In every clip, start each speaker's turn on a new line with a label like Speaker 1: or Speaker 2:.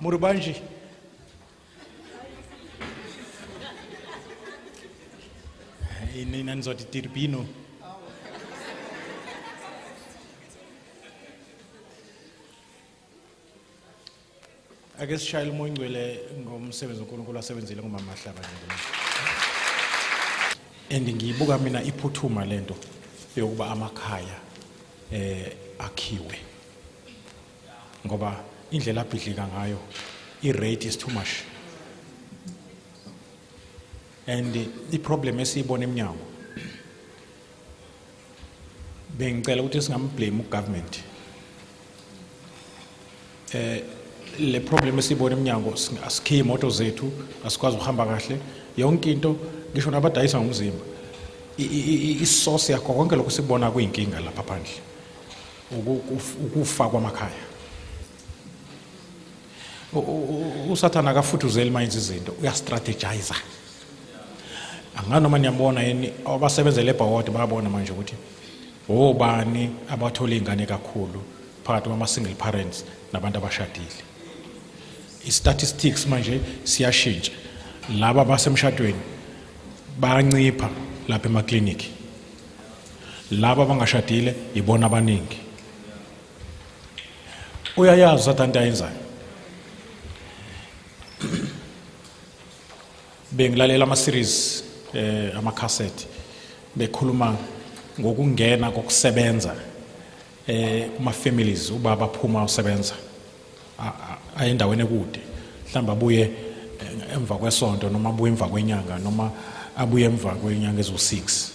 Speaker 1: Murubanji. Ini nanzoti tirpino. Ake sishayile umoya ingcwele ngomsebenzi uNkulunkulu asebenzile ngomama Mahlaba nje. And ngiyibuka mina iphuthuma lento yokuba amakhaya akhiwe. Ngoba indlela abhidlika ngayo I-rate is too much. And the problem esiyibona eminyango bengicela ukuthi singamblame ugovernment. Le problem esiyibona eminyango asikhiye imoto zethu asikwazi ukuhamba kahle yonke into ngisho nabadayisa ngomzimba isource yakho konke lokho sibona kuyinkinga lapha phandle ukufa kwamakhaya usathana akafuthuzeli manje izinto uyastrategize anganoma niyabona yini abasebenzele ebhawodi bayabona manje ukuthi obani abathola ingane kakhulu phakathi kwama single parents nabantu abashadile statistics manje siyashintsha laba basemshadweni bayancipha lapha emakliniki laba bangashadile ibona abaningi uyayazi sathanda yenzayo bengilalela ama series ama cassette bekhuluma ngokungena kokusebenza kuma families ubaba aphuma usebenza ayendaweni ekude mhlamba abuye emva kwesonto noma abuye emva kwenyanga noma abuye emva kwenyanga ezo6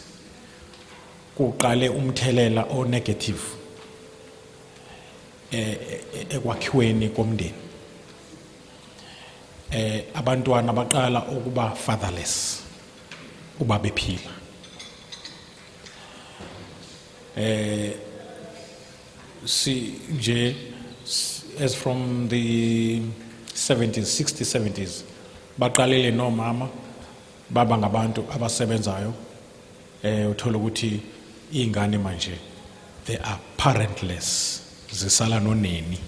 Speaker 1: kuqale umthelela o negative ekwakhiweni komndeni abantwana baqala ukuba fatherless uba bephila si nje as from the 70s 60s 70s baqalele nomama baba ngabantu abasebenzayo uthola ukuthi ingane manje they are parentless zisala noneni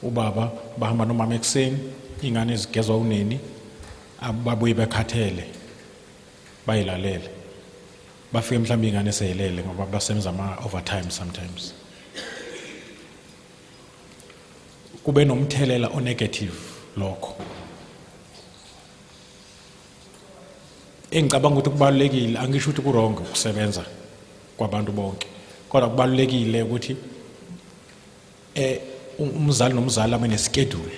Speaker 1: ubaba bahamba nomama ekseni ingane zigezwa uneni ababuye bekhathele bayilalele bafike mhlawumbe ingane seyilele ngoba basebenza ama overtime sometimes kube nomthelela o negative lokho engicabanga ukuthi kubalekile angisho ukuthi kurong ukusebenza kwabantu bonke kodwa kubalekile ukuthi umzali nomzali amene schedule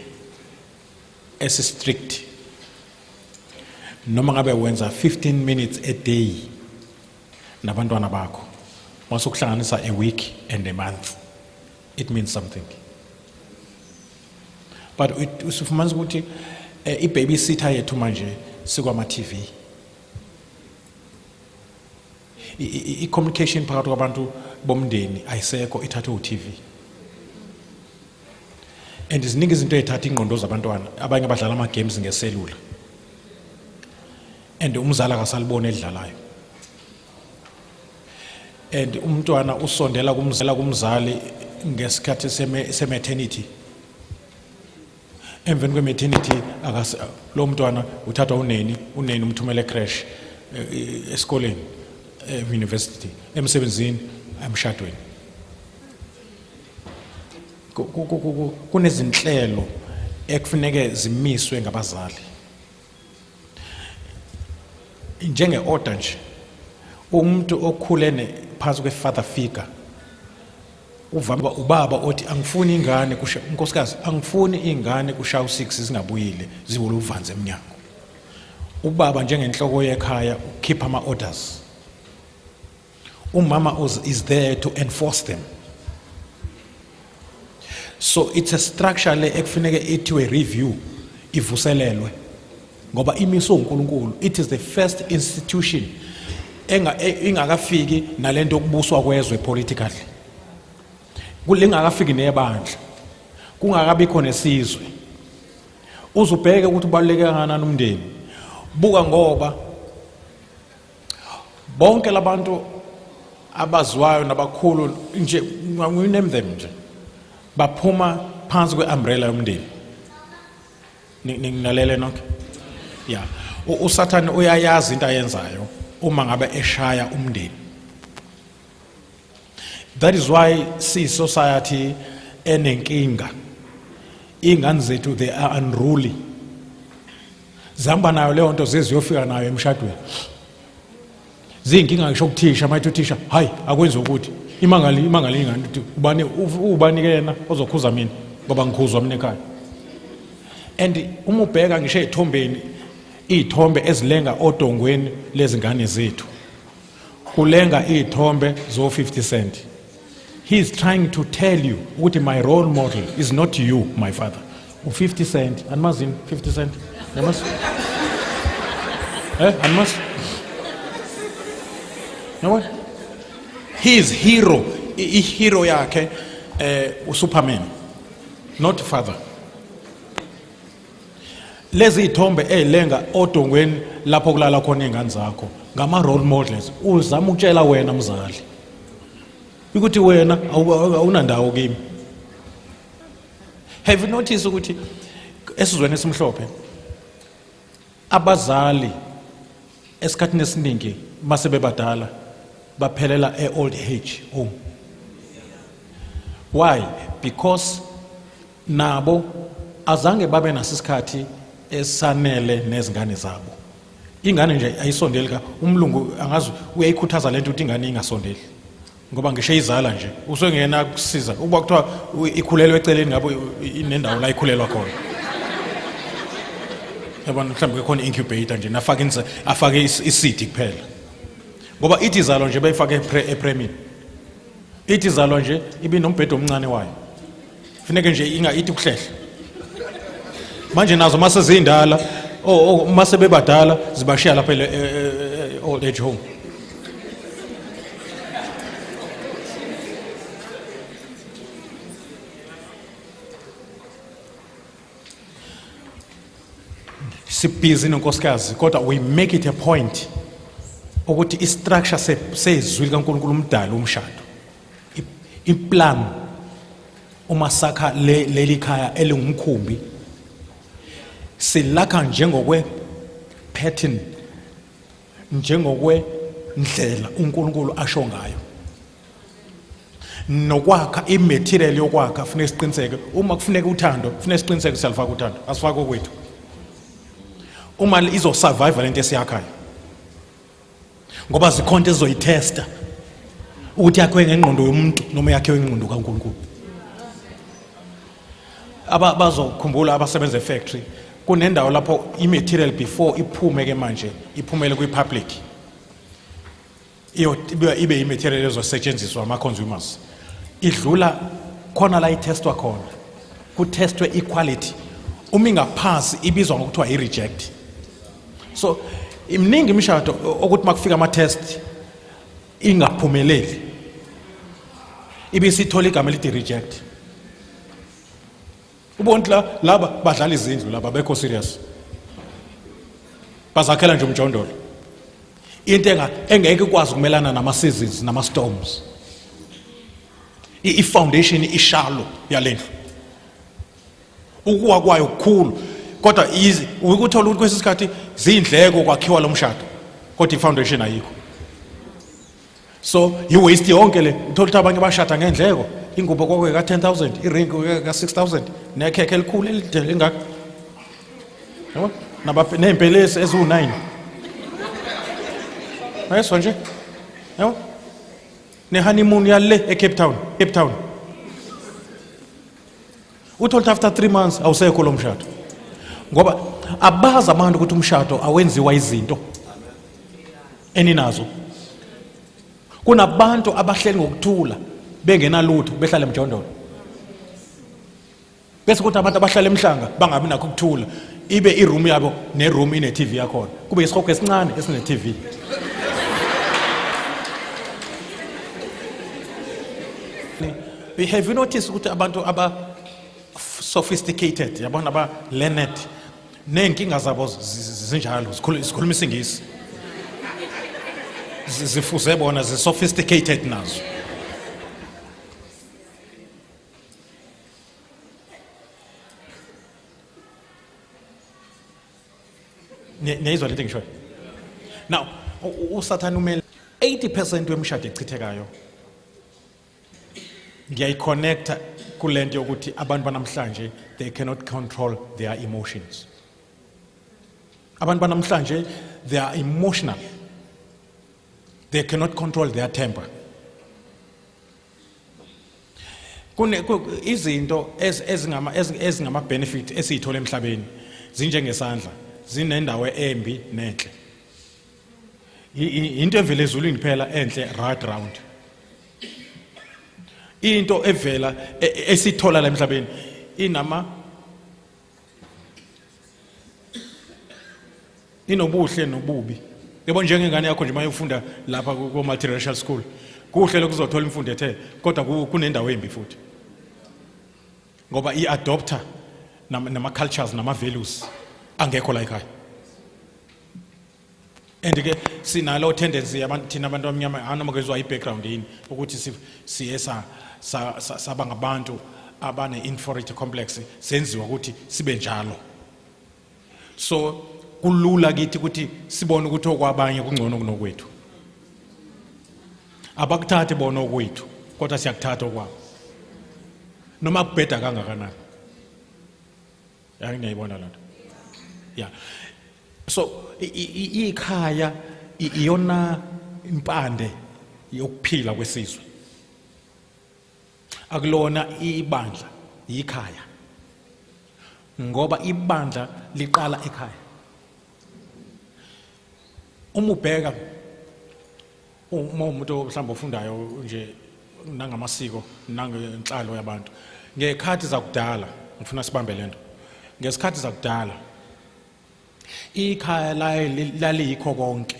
Speaker 1: strict noma ngabe wenza 15 minutes a day nabantwana bakho masukuhlanganisa a week and a month it means something but usufumanisa ukuthi ibabysitter yethu manje sikwama TV i-communication phakathi kwabantu bomndeni ayisekho ithathwe uTV and iziningi izinto ezithatha ingqondo zabantwana abanye badlala ama games ngeselula and umzali akasalibona edlalayo and umntwana usondela kumzali ngesikhathi sematernity emveni kwematernity lo mntwana uthathwa uneni umthumela ecrash esikoleni university emsebenzini emshadweni kunezinhlelo ekufuneke zimiswe ngabazali njenge order nje umuntu okhulene phansi kwefather figure uvamba ubaba othi angifuni ingane kusha unkosikazi angifuni ingane kusha u6 singabuyile ziboluvanze eminyango ubaba njengenhloko yekhaya ukhipha ama orders umama is there to enforce them so it's a structure le ekufuneke ethiwe review ivuselelwe ngoba imiso uNkulunkulu it is the first institution ingakafiki nalento okubuswa kwezwe politically kulingakafiki nebandla kungakabi khona esizwe uzubheke ukuthi ubaluleke kangakanani umndeni buka ngoba bonke labantu abaziwayo nabakhulu nje name them nje baphuma phansi kwe-umbrella yomndeni. Ningilalele nonke? Yeah. uSathane uyayazi into ayenzayo uma ngabe eshaya umndeni. That is why society enenkinga. Ingane zethu they are unruly. Zihamba nayo leyo nto ziyofika nayo emshadweni. Ziyinkinga ngisho ukuthisha mayithi uthisha hayi akwenze ukuthi imangali ingane ubani ubani kena ozokhuza mina ngoba ngikhuzwa mina ekhaya. And uma ubheka ngisho ezithombeni izithombe ezilenga odongweni lezingane zethu kulenga izithombe zo 50 Cent. He is trying to tell you ukuthi my role model is not you, my father. 50 Cent. Animazini 50 Cent. Animaz? Animaz? No. He is hero. Hero yakhe Superman, not father. Lezi ithombe ezilenga odongweni lapho kulala khona izingane zakho ngama role models. Uzama ukutshela wena mzali ukuthi wena awunandawo kimi. Have you noticed ukuthi esizweni esimhlophe abazali esikhathini esiningi mase bebadala baphelela old age home? Why? Because nabo azange babe nasisikhathi esanele nezingane zabo. Ingane nje ayisondeli ka umlungu angazi uyayikhuthaza lento ukuthi ingane ingasondeli. Ngoba ngisho izala nje usengena kusiza ukuba kuthiwa ikhulelwe eceleni ngabo inendawo la ikhulelwa khona. Yabona mhlawumbe khona incubator nje afake isidi kuphela. Ngoba ithi izalo nje bayifake epremini. Ithi izalo nje ibe nombhedo omncane wayo. Kufanele nje ithi kuhlehla. Manje nazo mase zindala mase bebadala zibashiya lapha old age home. Sibhizi nonkosikazi kodwa we make it a point ukuthi istructure sezwi kaNkulunkulu umdala umshado. Iplan uma sakha leli khaya elingumkhumbi silakha njengokwe pattern njengokwe ndlela uNkulunkulu asho ngayo. Nokwakha imaterial yokwakha kufanele siqiniseke uma kufuneka uthando kufanele siqiniseke siyalifaka uthando asifake okwethu. Uma izo survive lento esiyakhayo ngoba zikhonto ezoyitesta ukuthi yakhe ngengqondo yomuntu noma yakhe ngengqondo kaNkulunkulu. Abazokhumbula abasebenza efactory kunendawo lapho imaterial before iphume ke manje iphumele kwipublic ibe imaterial ezosetshenziswa ama consumers idlula khona la itestwa khona kutestwe equality uma ingaphansi ibizwa ngokuthiwa i-reject. So imningi imishado ukuthi makufika ama test ingaphumeleli ibisithola igama elithi reject. Ubonke laba badlala izindlu laba bekho serious bazakhela nje umjondolo into engeke ikwazi ukumelana nama seasons nama storms. I-foundation ishalo yalendlu ukuwa kwayo kukhulu kodwa easy ukuthola ukuthi kwesisikhathi zindleko kwakhiwa lo mshado kodwa i-foundation ayikho. So you waste yonke le uthola ukuthi abanye bashada ngendleko ingubo kokwe ka 10,000 iring ka 6,000 nekhekhe elikhulu elidele engaka yabo nempelesi ezu9 ayesho nje yabo ne-honeymoon yale eCape Town uthola after 3 months awusekho lo mshado ngoba abaza abantu ukuthi umshado awenziwa izinto eninazo. Kunabantu abahleli ngokuthula bengenalutho behlala emjondolo bese kuthi abantu abahlala emhlanga bangabi nakho ukuthula ibe iroom yabo neroom ine TV yakhona kube isikhokho esincane esine TV. We have noticed ukuthi abantu aba sophisticated yabona aba learned nenkinga zabo zinjalo zikhuluma isingisi zifuze bona sophisticated nazo. niyizwa lento engishoyo. Now usathane umele 80% wemishado echithekayo ngiyayiconnecta kulento yokuthi abantu banamhlanje they cannot control their emotions. Abantu banamhlanje they are emotional. They cannot control their temper. Izinto ezingama benefit esiyithola emhlabeni zinjengesandla zinendawo embi nenhle. Into evela ezulwini phela enhle right round. Into evela esithola la emhlabeni inobuhle nobubi. Yebo njengengane yakho nje mayofunda lapha ku multiracial school kuhle lokuzothola imfundo ethe kodwa kunendawo embi futhi. Ngoba iadopter nama cultures nama values angekho la ekhaya. And ke sinalo tendency yabantu thina abantu abamnyama anoma kezwa ibackground yini ukuthi siye saba ngabantu abane inferiority complex senziwa ukuthi sibe njalo. So kulula kithi ukuthi sibone ukuthi okwabanye kungcono kunokwethu. Abakuthathe bona okwethu kodwa siyakuthatha okwabo. Noma kubheda kangakanani. Ngiyayibona lento. Yeah. So ikhaya iyona impande yokuphila kwesizwe. Akulona ibandla ikhaya. Ngoba ibandla liqala ekhaya. Uma ubheka umuntu mhlawumbe ofundayo nje nangamasiko nangenhlalo yabantu ngekhathi zakudala ngifuna sibambe lento ngesikhathi zakudala ikhaya laliyikho konke.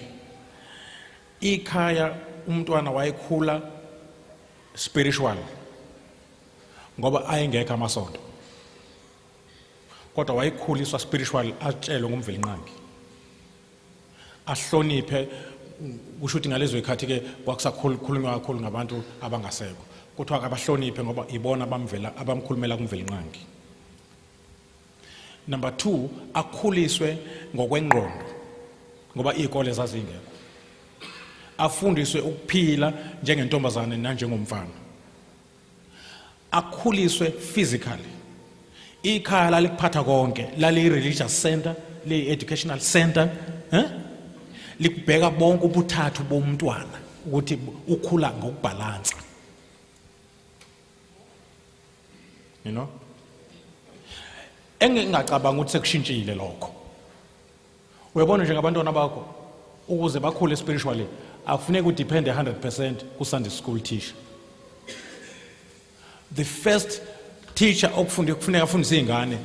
Speaker 1: Ikhaya umntwana wayekhula spiritual ngoba ayengekho amasonto kodwa wayekhuliswa spiritual atshelwe ngumvelinqangi ahloniphe kusho ukuthi ngalezo ikhathi ke kwakusakhulunywa kakhulu ngabantu abangasekho kuthiwa abahloniphe ngoba ibona abamkhulumela kumvelinqangi. Number 2 akhuliswe ngokwengqondo ngoba izikole zazingekho. Afundiswe ukuphila njengentombazane nanjengomfana. Akhuliswe physically. Ikhaya lalikuphatha konke lali religious center le educational center likubheka bonke ubuthathu bomntwana ukuthi ukhula ngokubhalansa. You know? Engingacabanga ukuthi sekushintshile lokho. Uyabona nje ngabantwana bakho ukuze bakhule spiritually akufuneka udepende 100% ku Sunday school teacher. The first teacher okufuneka afundise izingane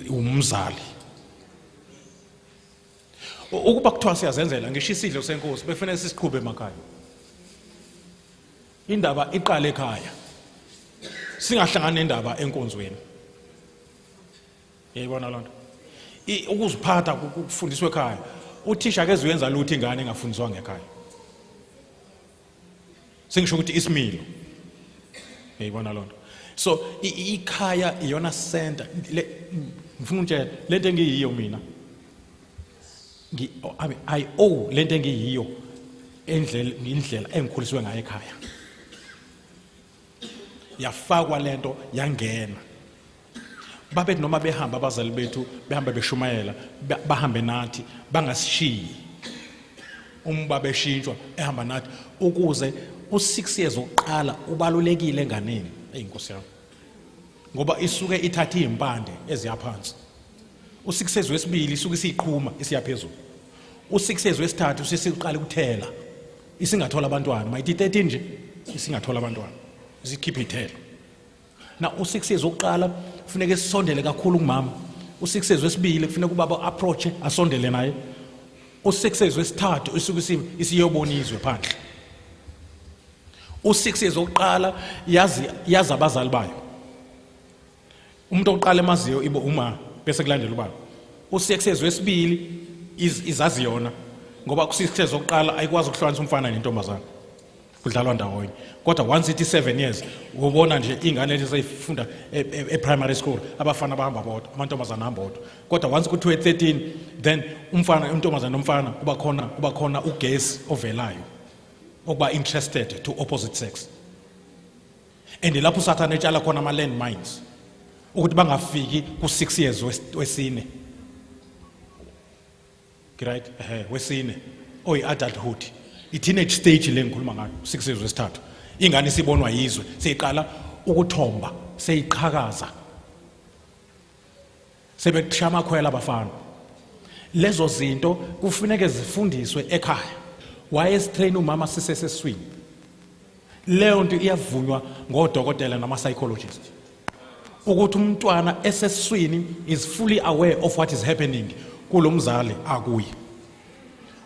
Speaker 1: umzali. Ukuba kuthiwa siyazenzela ngisho isidlo senkosi befanele sisiqhube emakhaya. Indaba iqala ekhaya. Singahlangana nendaba enkonzweni. Yayibona lonto. Ukuziphatha ukufundiswa ekhaya. Uthisha akezo yenza lutho ingane engafundiswa ngekhaya. Singisho ukuthi isimilo. Yayibona lonto. So ikhaya iyona center ngifuna ukutshela lento engiyiyo mina. I owe lento engiyiyo indlela engikhuliswe ngayo ekhaya. Yafakwa lento yangena. Babethu noma behamba abazali bethu behamba beshumayela bahambe nathi bangasishiyi. Uma beshintshwa ehamba nathi ukuze u6 years oqala ubalulekile enganeni eyinkosi yami. Ngoba isuke ithatha izimpande eziyaphansi. U6 years wesibili isuke isiqhuma isiyaphezulu. U6 years wesithathu sesiqala ukuthela. Isingathola abantwana mayithi 13 nje isingathola abantwana. Isikhipha ithelo. Na u6 years oqala kufanele sisondele kakhulu kumama. U6 years wesibili kufanele ubaba approach asondele naye. U6 years wesithathu isuke isiyobonizwe phandle. U6 years oqala yazi abazali bayo. Umuntu oqala emaziyo ibo uma bese kulandela ubaba. U6 years wesibili izazi yona ngoba ku6 years oqala ayikwazi ukuhlukanisa umfana nentombazana. kudlalwa ndawonye. Kodwa once ithi 7 years ubona nje ingane lezi seyifunda e-primary school abafana bahamba bodwa, amantombazana ahamba bodwa. Kodwa once kuthiwe 13 then untombazana nomfana kuba khona ugesi ovelayo okuba interested to opposite sex. And lapho uSathane etshala khona ama land mines ukuthi bangafiki ku 6 years wesine. Right? Wesine oyi adulthood. I-teenage stage le ngikhuluma ngayo 6 years wesithathu. Ingane sibonwa yizwe seyiqala ukuthomba, seyiqhakaza. Sebekushaya amakhwela abafana. Lezo zinto kufuneka zifundiswe ekhaya. Wayestrain umama siseseswini. Leyo nto iyavunywa ngodokotela nama psychologist. Ukuthi umntwana eseswini is fully aware of what is happening kulomzali akuyi.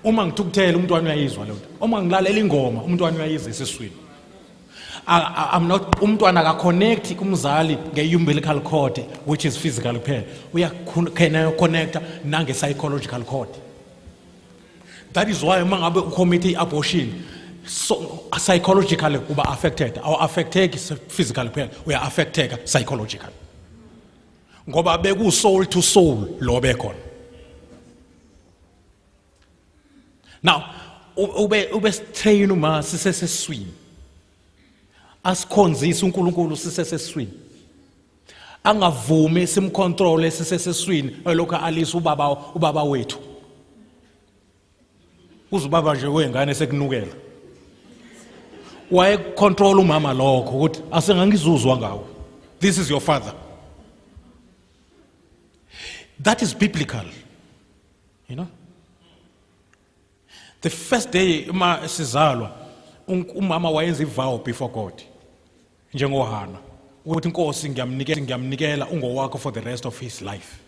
Speaker 1: Uma ngithukuthela umntwana uyayizwa lento. Uma ngilalela ingoma umntwana uyayizwa eseswini. I'm not umntwana ka connect kumzali nge-umbilical cord which is physical kuphela. Uya connecta nange psychological cord. That is why uma ngabe ucommit abortion so psychologically uba affected or affected physically kuphela uya affected psychologically. Ngoba beku soul to soul lo bekhona. Now ube train uma siseseswini. Asikhonzisa uNkulunkulu siseseswini. Angavumi simcontrol siseseswini lokho alisa ubaba wethu. Uzubaba nje wengane sekunukela. Waye control umama lokho ukuthi asengangizuzwa ngawo. This is your father. That is biblical. You know? The first day uma sizalwa umama wayenza ivow before God. NjengoHana ukuthi inkosi ngiyamnikela ungowakho for the rest of his life.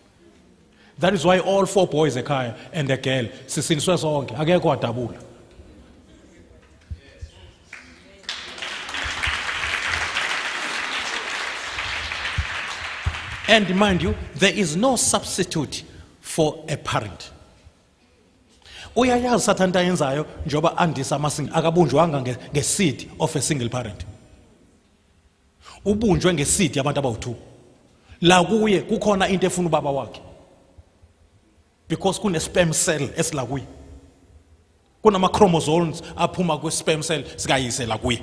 Speaker 1: That is why all 4 boys ekhaya and the girl sisiniswe sonke akekho wadabula. And mind you, there is no substitute for a parent. Uyayazi Sathane ayenzayo njoba andisa amasingle akabunjwanga ngeseed of a single parent. Ubunjwe ngeseed yabantu abawu2. La kuye kukhona into efuna ubaba wakhe. Because kune sperm cell esila kuye. Kunama chromosomes aphuma kwe sperm cell sikayise la kuye.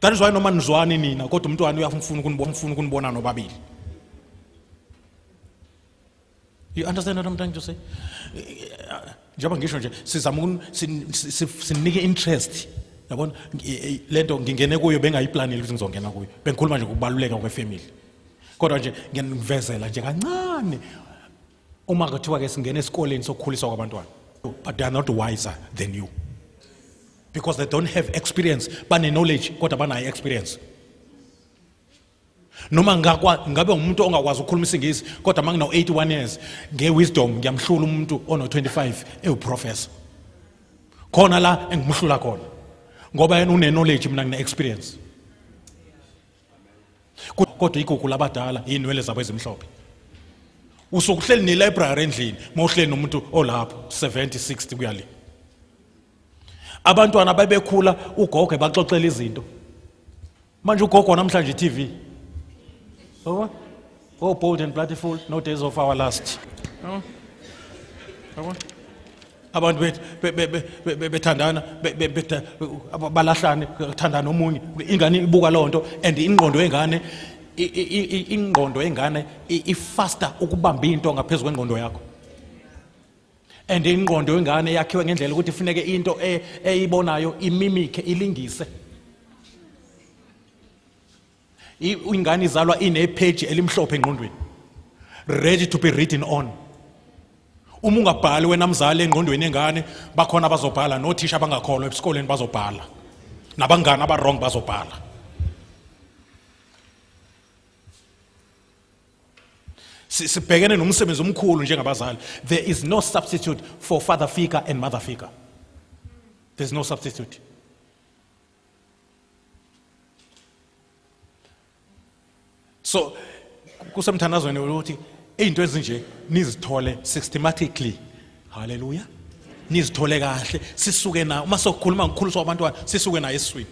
Speaker 1: That is why noma nizwane nina kodwa umntwana uyafuna ukunibona nobabili. You understand what I'm trying to say? Njengoba ngisho nje sizama sinike interest. Yabona lento ngingene kuyo bengayiplaneli ukuthi ngizongena kuyo. Bengikhuluma nje ukubaluleka kwefamily. Kodwa nje ngiyavezela nje kancane. Uma kuthiwa ke singene esikoleni sokukhuliswa kwabantwana. But they are not wiser than you. Because they don't have experience, bane knowledge kodwa banayo experience. Noma ngabe umuntu ongakwazi ukukhuluma isingisi kodwa mangina 81 years ngewisdom ngiyamhlula umuntu ono 25 eyiprofessor. Khona la engimhlula khona. Ngoba yena une knowledge mina ngine experience. Kodwa igugu labadala inwele zabo ezimhlophe. Usukuhleli ne library endlini, mawuhleli nomuntu olapho 70 60 kuyali. Abantwana babekhula ugogo baxoxela izinto. Manje ugogo namhlanje TV. Oh, bold and beautiful, no days of our last. Abantu bethandana balahlane kuthandana omunye ingane ibuka lonto and ingqondo yengane ifaster ukubamba into ngaphezulu kwengqondo yakho. And ingqondo yengane yakhiwe ngendlela ukuthi ifuneke into eyibonayo imimike ilingise. Ingane izalwa ine page elimhlophe engqondweni ready to be written on. Uma ungabhali wena mzali engqondweni engane bakhona bazobhala nothisha abangakholwa esikoleni bazobhala nabangane aba-wrong bazobhala. Sibhekene nomsebenzi omkhulu njengabazali. There is no substitute for father figure and mother figure. There's no substitute. So kusemthandazweni ukuthi izinto ezinje nizithole systematically. Hallelujah. nizithole kahle sisuke na uma sokukhuluma ngikhuliswa abantwana sisuke na eswini.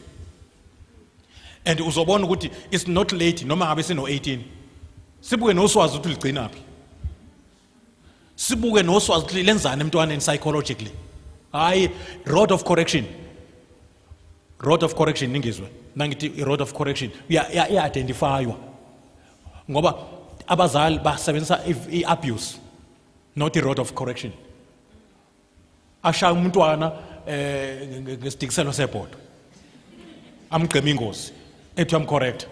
Speaker 1: And uzobona ukuthi it's not late noma ngabe sino 18. Sibuke noswazi ukuthi ligcina phi. Sibuke noswazi ukuthi lenzani emntwaneni psychologically. Hayi rod of correction. Rod of correction ningizwe. Nangithi rod of correction identifywa. Ngoba abazali basebenzisa i-abuse not i-rod of correction. Ashaya umntwana ngesidikiselo sebhodo. Amgqema ingozi. Ethi am correct.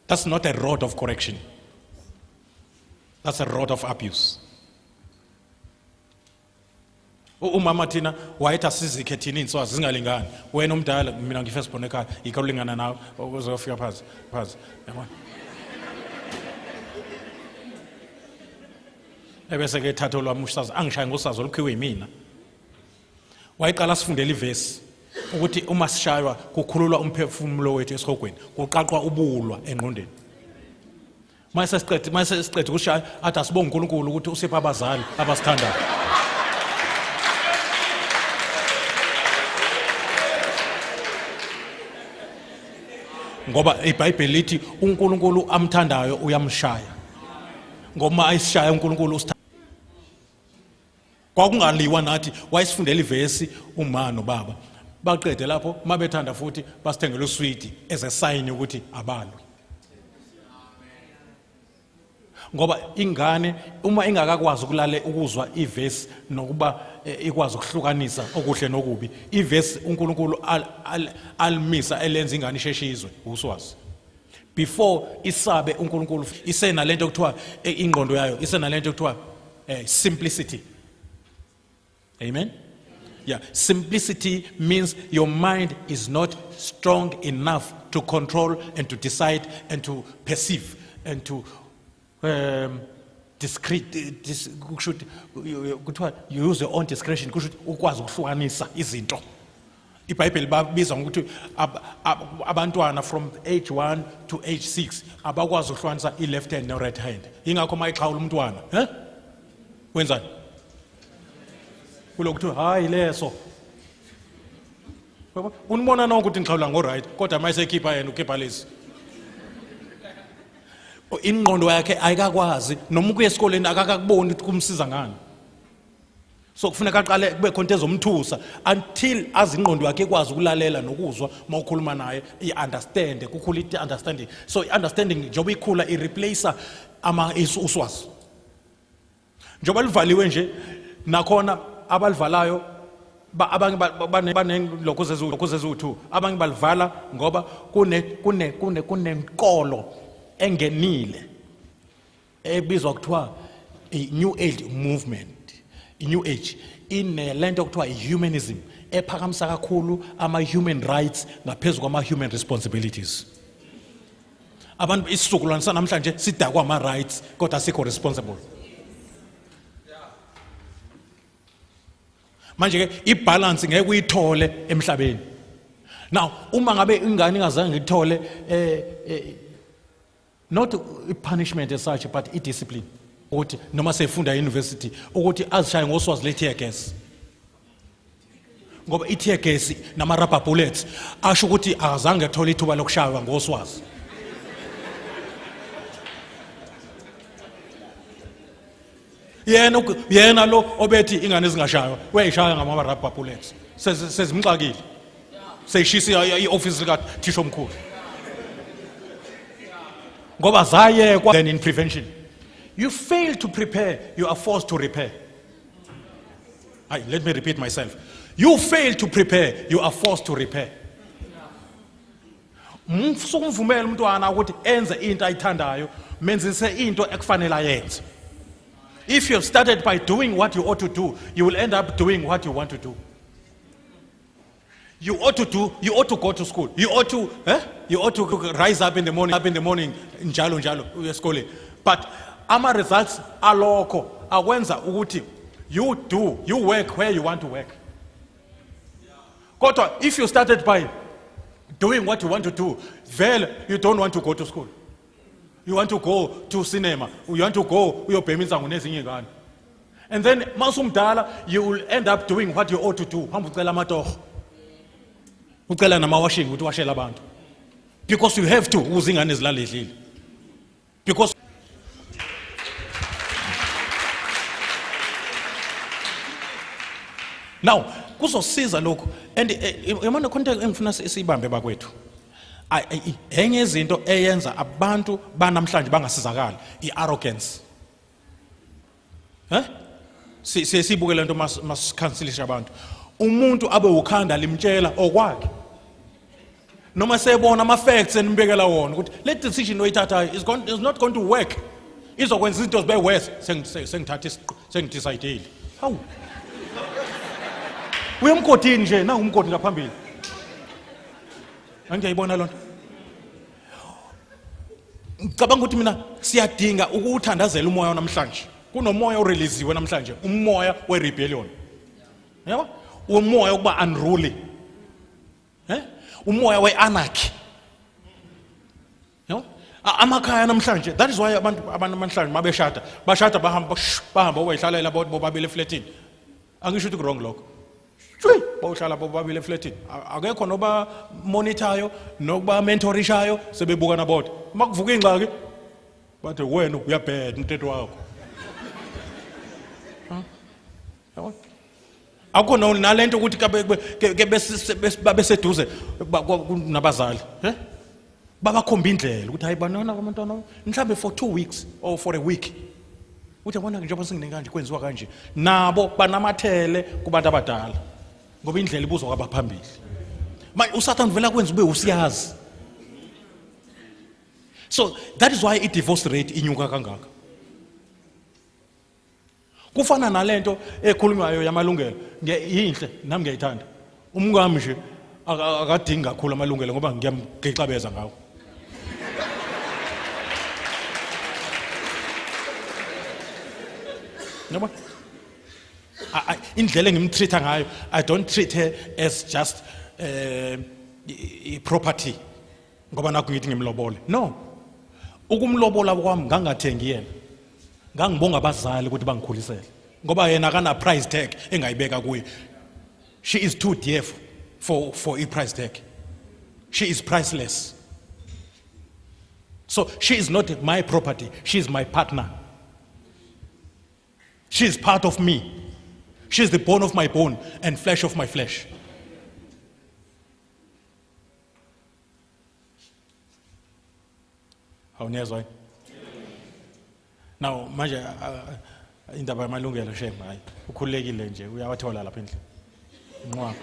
Speaker 1: That's not a rod of correction. That's a rod of abuse. Umama thina wayethi asizikhe thina inswazi zingalingani. Wena umdala mina ngifirst born ekhaya ikalingana nawe uzofika phansi. Yabona? Ebese ke thatho lwami usazi angishaya ngosazi olukhiwe yimina. Wayeqala sifundele ivesi ukuthi uma sishaywa kukhululwa umphefumulo wethu esihogweni kuqaqwa ubulwa engqondweni. Mase siqede ukushaya athi asibonge uNkulunkulu ukuthi usipha abazali abasithandayo. Ngoba iBhayibheli lithi uNkulunkulu amthandayo uyamshaya. Ngoma ayishaya uNkulunkulu usithandayo. Kwakungaliwa nathi wayisifundela ivesi uma nobaba. Baqede lapho mabethanda futhi basithengele uswiti as a sign ukuthi abalwe. Ngoba ingane uma ingakakwazi ukuzwa ivesi nokuba ikwazi ukuhlukanisa okuhle nokubi, ivesi uNkulunkulu almisa elenza ingane isheshizwe uswazi. Before isabe uNkulunkulu isena lento ekuthiwa ingqondo yayo isena lento ekuthiwa simplicity. Amen. Yeah, simplicity means your mind is not strong enough to control and to decide and to perceive and to you use your own discretion kusho ukwazi ukuhlukanisa izinto. iBhayibheli babiza ngokuthi abantwana from age 1 to age 6 abakwazi ukuhlukanisa i-left hand no right hand. Ingakho mayixhawula umntwana, wenzani? Kulokuthi hayi leso. Unibona nonke ukuthi ngixhawula ngo right kodwa mayisekhipha yena ukhipha lezi. Ingqondo yakhe ayikakwazi noma ukuya esikoleni akakakuboni ukuthi kumsiza ngani. So kufuneka aqale kube khona ezomthusa until azingqondo yakhe ikwazi ukulalela nokuzwa mawukhuluma naye i-understand kukhula i-understanding. So i-understanding njengoba ikhula i-replacer uswazi. Njengoba livaliwe nje nakhona abalivalayo abanye banenlokuzezu2 abanye balivala ngoba kunenkolo engenile ebizwa kuthiwa i-new age movement. I-new age inelento kuthiwa i-humanism ephakamisa kakhulu ama-human rights ngaphezu kwama-human responsibilities. Abantu isizukulwane sanamhlanje sidakwa ama-rights kodwa asikho responsible. Manje ke ibalance ngeke uyithole emhlabeni. Now uma ngabe ingane ingazange ngithole not punishment as such but i-discipline ukuthi noma sefunda e-university ukuthi azishaye ngoswazi le-tear gas. Ngoba i-tear gas nama-rubber bullets asho ukuthi akazange athole ithuba lokushaywa ngoswazi. Yena lo obethi ingane ezingashaywa wayishaya ngama-rubber bullets sezimxakile seyishisa i-office likathisha omkhulu ngoba zayekwa. Then in prevention you fail to prepare, you are forced to repair. Let me repeat myself. You fail to prepare, you are forced to repair. Msumvumela umntwana ukuthi enze into ayithandayo menzise into ekufanele ayenze. If you have started by doing what you ought to do, you will end up doing what you want to do. You ought to go to school. You ought to rise up in the morning, njalo esikoleni. But ama results alokho akwenza ukuthi you work where you want to work. Kodwa if you started by doing what you want to do, you don't want to go to school. You want to go to cinema. You want to go uyobhema insango nezinye ingane. And then masumdala, you will end up doing what you ought to do. Hamba ucela amatoho. Ucela nama-washing ukuthi washele abantu. Because you have to, ukuze ingane zilale edlile. Because now, kuzosiza lokho. And yabona khona engifuna siyibambe bakwethu. Enye izinto eyenza abantu banamhlanje bangasizakala i-arrogance. Sibukele lento masikhanselisha abantu. Umuntu abe ukhanda limtshela okwakhe. Noma sebona ama-facts enibekela wona ukuthi le decision oyithathayo is not going to work. Izokwenza izinto zibe worse sengidecide. Hawu. Uyemgodini nje na umgodi ngaphambili. Angiyayibona lonto. Ngicabanga ukuthi mina siyadinga ukuthandazela umoya namhlanje. Kunomoya oreleasiwe namhlanje, umoya werebellion. Yabo? Umoya okuba unruly. Umoya weanarchy. Yabo? Amakhaya namhlanje, that is why abantu namhlanje mabeshada, bashada bahamba oyihlalela bobabili eflatini. Angisho ukuthi wrong lokho. Bawuhlala bobabili eflatini. Akekho noba monitayo, nokuba mentorishayo, sebebukana bodwa. Makuvuka ingxaki, bathi wena uyabheda umthetho wakho. Akho nalento ukuthi ke beseduze nabazali, babakhomba indlela ukuthi hayi banana abantwana mhlambe for 2 weeks or for a week. Uthi yabona njengoba singine kwenziwa kanje, nabo banamathele kubantu abadala. Ngoba indlela ibuzwa kwabaphambili. Manje uSathane vela kwenza ube usiyazi. So that is why i-divorce rate inyuka kangaka. Kufana nalento ekhulunywayo yamalungelo, yinhle nami ngiyayithanda. Umngami nje akadingi kakhulu amalungelo ngoba ngiyamgexabeza ngawo. Yabo? Indlela engimtreata ngayo, I don't treat her as just property. Ngoba naku ngithi ngimlobole. No. Ukumlobola kwami ngangathengi yena. Ngangibonga abazali ukuthi bangikhulisele. Ngoba yena kana price tag engayibeka kuye. She is too dear for a price tag. She is priceless. So she is not my property. She is my partner. She is part of me. She is the bone of my bone and flesh of my flesh. Awunezwa? Now manje indaba yamalungelo shem hayi ukhulekile nje uyawathola lapha endlini. Nqwa.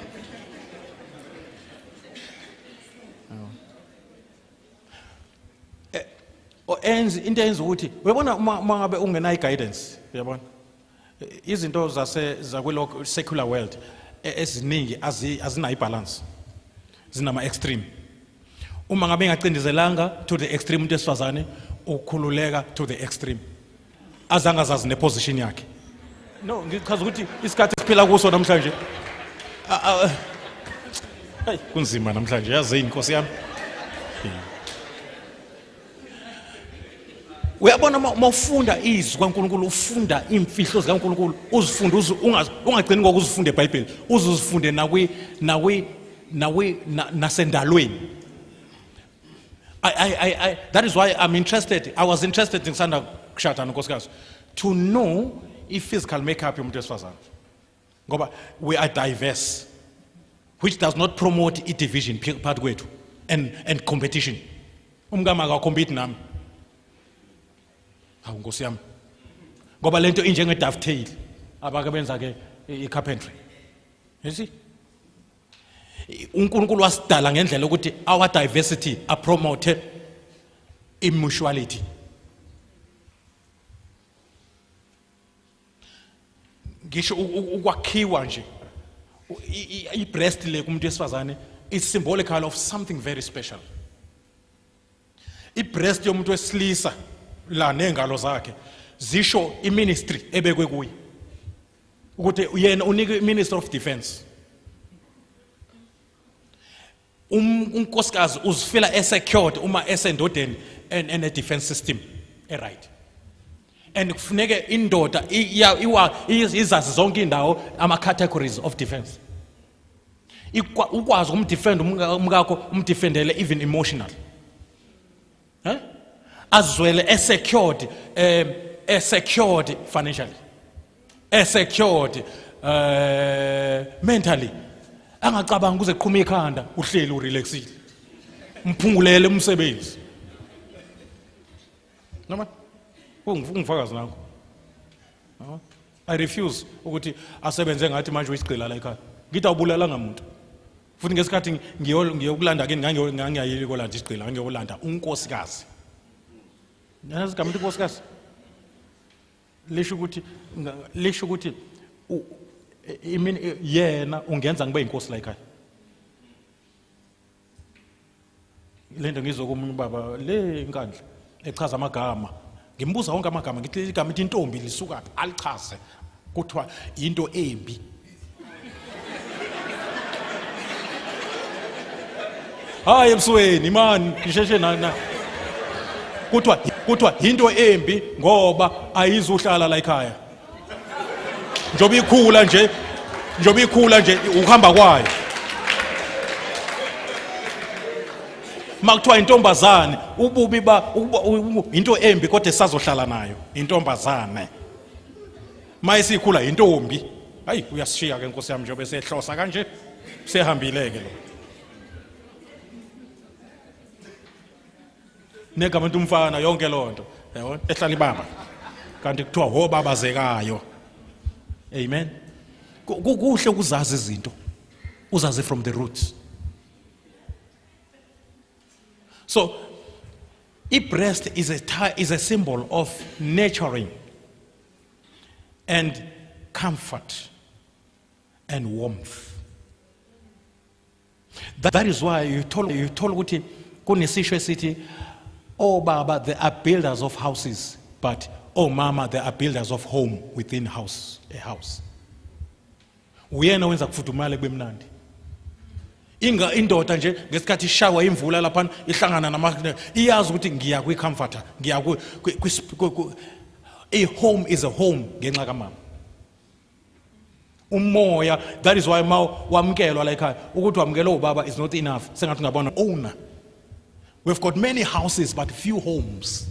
Speaker 1: Into eyenza ukuthi uyabona uma ngabe ungenayo guidance, uyabona? Izinto zakwelo secular world eziningi azinayo ibalance. Zinama extreme. Uma ngabe engacindezelanga to the extreme umuntu esifazane ukhululeka to the extreme. Azange azazi ne position yakhe. No, ngichaza ukuthi isikhathi siphila kuso namhlanje. Hey, kunzima namhlanje yazi inkosi yami. Uyabona mawufunda izwi kaNkulunkulu, ufunda imfihlo zikaNkulunkulu, uzifunda ungagcini ngokuzifunde eBhayibheli, uzifunde nasendalweni. That is why I was interested in Sanda Kushata Nkosikazi to know if physical makeup yomuntu wesifazane. Ngoba we are diverse, which does not promote division part kwethu and competition. Umngama akacompete nami. Hawu Nkosi yami. Ngoba lento injenge dovetail abake benza ke icarpentry. You see? uNkulunkulu wasidala ngendlela ukuthi our diversity promote immutuality. Ngisho ukwakhiwa nje i-breast le kumuntu wesifazane is symbolical of something very special. I-breast yomuntu wesilisa la nengalo zakhe zisho i-ministry ebekwe kuye ukuthi yena unike Minister of Defense. Unkosikazi uzifila secured uma esendodeni and a defense system right. and kufuneke indoda izazi zonke indawo ama-categories of defense. Ukwazi umdefend umkakho, umdefendele even emotional. Azwele secured financially, secured mentally. Angacabanga kuze qhuma ikhanda uhleli urelaxile. Mphungulele umsebenzi. Noma ungifakazi nakho. I refuse ukuthi asebenze ngathi manje uyisigqila la ekhaya. Ngithi awubulala ngamuntu. Futhi ngesikhathi ngiyokulanda ke ngangiyayile kolanda isigqila, ngiyolanda unkosikazi. Yazi kamthi unkosikazi. Lisho ukuthi yena ungenza ngibe inkosi la ekhaya. Lento ngizokumunye baba le inkandla echaza amagama. Ngimbuza wonke amagama ngithi igama ithi intombi lisuka alichaze kuthiwa into embi. Hayi ebusweni man ngisheshe na kuthiwa into embi ngoba ayizuhlala la ekhaya. Njobe ikhula nje uhamba kwayo. Makuthiwa intombazane ububi into embi kodwa sazohlala nayo intombazane. Mayisikhula intombi. Hayi uyasishiya ke Nkosi yami njobe sehlosa kanje sehambileke lo. Negama umfana yonke lonto yabona ehlala ibaba kanti kuthiwa ho babazekayo. Amen. Kuhle ukuzazi izinto uzazi from the roots. So breast is a symbol of nurturing and comfort and warmth. That is why you told ukuthi kunesisho esithi oh baba they are builders of houses, but oh mama they are builders of home within a house. Uyena wenza kufudumala kubemnandi. Indoda nje ngesikhathi ishawa imvula lapha ihlangana nama iyazi ukuthi ngiya kwi-comforter, ngiya a home is a home ngenxa kamama. Umoya, that is why wamkelwa la ekhaya ukuthi wamkelwa ubaba is not enough. Sengathi ngabona owner. We've got many houses but few homes.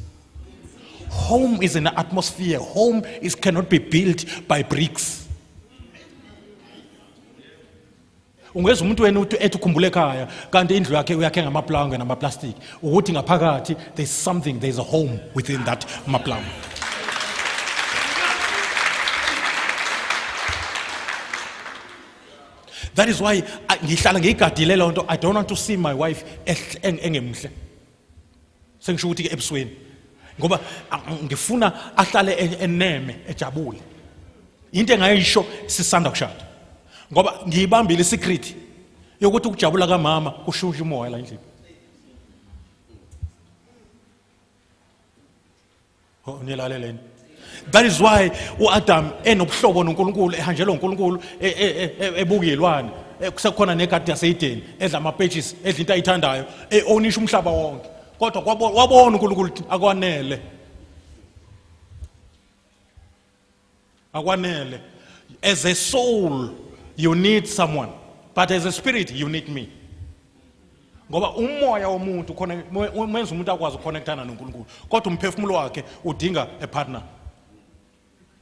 Speaker 1: Home is an atmosphere. Home cannot be built by bricks. Ungeza umuntu wena ethi ukhumbule ekhaya kanti indlu yakhe uyakhe ngamaplanga namaplastic ukuthi ngaphakathi there's a home within that maplanga. That is why ngihlala ngiyigadile lonto. I don't want to see my wife engemhle. Sengisho ukuthi ke ebusweni ngoba ngifuna ahlale eneme ejabule. Into engayisho sisanda kushada. Ngoba ngiyibambile isecret yokuthi ukujabula kamama kushusha umoya la endlini. Nilaleleni. That is why uAdam enobuhlobo noNkulunkulu ehanjelwa uNkulunkulu ebukilwane kusekhona negadi yaseEden edla ama-pages edla into ayithandayo onisha umhlaba wonke kodwa wabona uNkulunkulu akwanele. As a soul you need someone, but as a spirit you need me. Ngoba umoya womuntu menza umuntu akwazi ukukhonektana noNkulunkulu kodwa umphefumulo wakhe udinga a partner.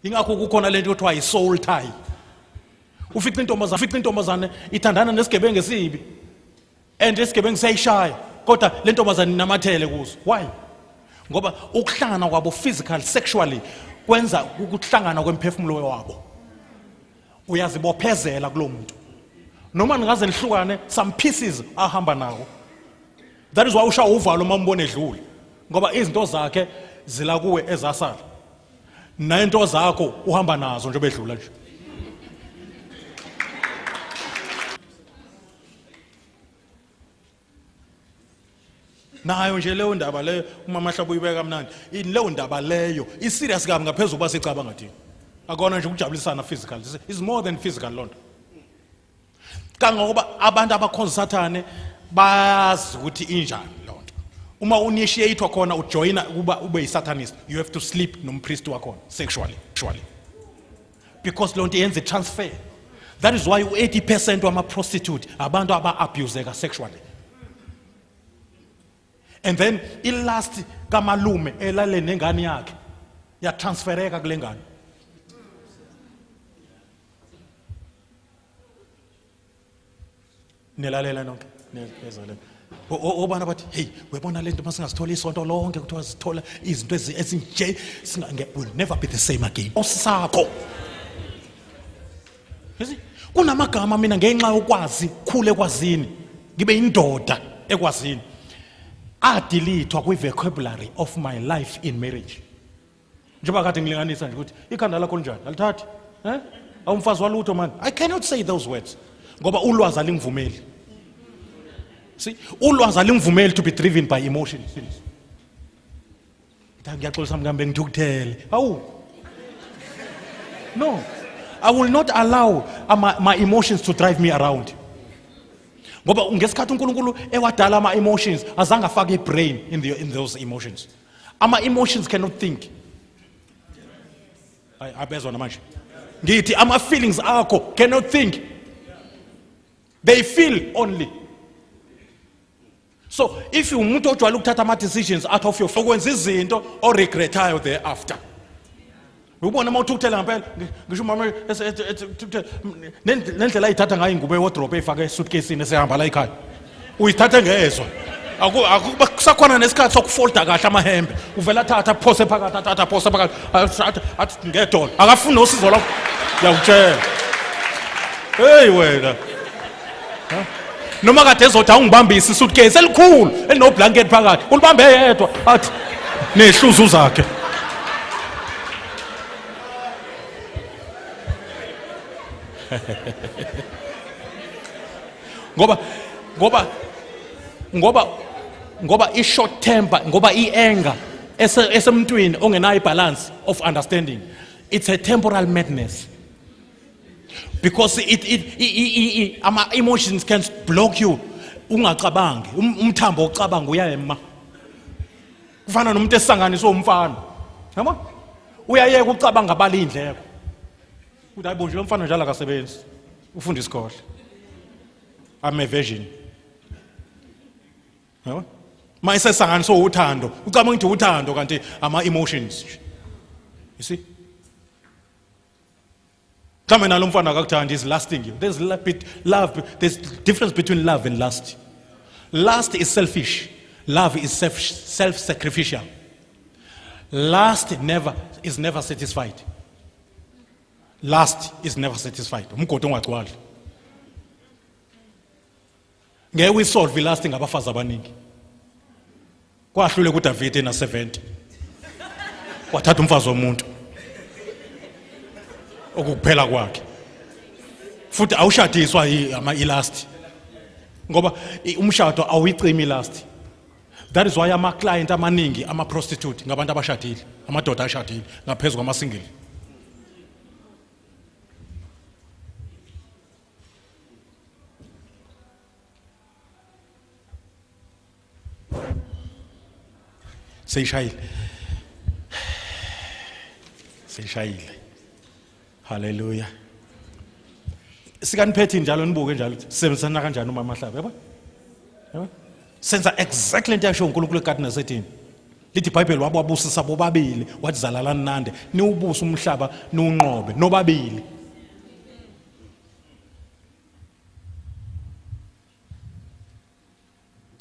Speaker 1: Ingakho kukhona lento kuthiwa yi-soul tie. Ufica intombazane ithandana nesigebengu esibi and isigebengu siyayishaya kodwa le ntombazane inamathele kuzo. Why? Ngoba ukuhlangana kwabo physical sexually kwenza ukuhlangana kwemphefumulo wabo. Uyazibophezela kulo muntu. Noma ningaze nihlukane some pieces ahamba nawo. That is why usha uvalo mambone edlule. Ngoba izinto zakhe zila kuwe ezasala. Nento zakho uhamba nazo nje bedlula nje. Nayo nje leyo ndaba leyo umama Hlabo uyibeka kamnandi. Leyo ndaba leyo iserious kabi ngaphezulu basecaba ngathi. Akona nje ukujabulisana physical. It's more than physical lonto. Kangokuba abantu abakhonza Sathane bazi ukuthi injani lonto. Uma initiate wakhona ujoina ukuba ube yi-Satanist, you have to sleep nompriest wakhona sexually. Because lonto yenza transfer. That is why 80% wama-prostitute abantu aba-abuseka sexually. And then ilast kamalume elale nengane yakhe yatransfereka kule ngane. Nelalela nonke nezole. Obana bathi hey webona lento masingazithola isonto lonke kuthiwa sithola izinto ezinje will never be the same again. Osakho. Yesi kunamagama mina ngenxa ukwazi khule kwazini ngibe indoda ekwazini delete kwi-vocabulary of my life in marriage. Njengoba kade ngilinganisa nje ukuthi ikhanda lakho linjani alithathi awumfazi walutho man. I cannot say those words ngoba ulwazi alingivumeli. See, ulwazi alingivumeli to be driven by emotions. Ngiyaxolisa mkambe ngithukuthele. No, I will not allow my emotions to drive me around. Ngoba ngesikhathi uNkulunkulu ewadala ama-emotions azange afake brain in those emotions. Ama-emotions cannot think. Abezwa namanje. Ngithi ama-feelings akho cannot think. They feel only. So if umuntu ojwayele ukuthatha ama-decisions out of your okwenza izinto oregretayo thereafter. Ubona uma uthukuthela ngempela ngisho mama nendlela ayithatha ngayo ingubo ewardrobe efake esuitcase esehamba la ekhaya uyithathe ngezwe akusakhona nesikhathi sokufolda kahle amahembe uvela athatha phose phakathi athatha phose phakathi athi ngedolo akafuni nosizo lakho ngiyakutshela hey wena noma kade ezothi awungibambisi isuitcase elikhulu elino blanket phakathi ulibambe yedwa athi nehluzu zakhe. ngoba i-short temper, ngoba i-anger esemntwini ongenayo balance of understanding, it's a temporal madness because ama-emotions can block you ungacabangi umthambo ocabanga uyayema. Kufana nomuntu esisanganiswe umfana yabo uyayeka ucabanga abali indleko uthi hayibo nje lo mfana njalo akasebenzi ufunda isikole I'm a virgin yabo mayise sanganiswe uthando ucabanga ukuthi uthando kanti ama-emotions. You see, kama nalo mfana akakuthandi is lasting you. There's love, there's difference between love and lust. Lust is selfish, love is self-sacrificial. Lust is never satisfied. Lust is never satisfied. Umgodi ongagcwali. Ngeke uyisolve lust ngabafazi abaningi. Kwahlule kuDavid ena 70. Wathatha umfazi womuntu. Okukuphela kwakhe. Futhi awushadiswa ilust. Ngoba umshado awuyicimi ilust. That is why ama-client amaningi ama-prostitute ngabantu abashadile, amadoda ashadile ngaphezulu kwama-single. Seyishayile. Hallelujah. Sikaniphethe njalo nibuke njalo sisebenzisana kanjani uma Mahlaba yabo? Yabo? Senza exactly into yasho uNkulunkulu eGarden City. Lithi iBhayibheli wababusisa bobabili wathi zalalana nande niwubusa umhlaba niunqobe nobabili.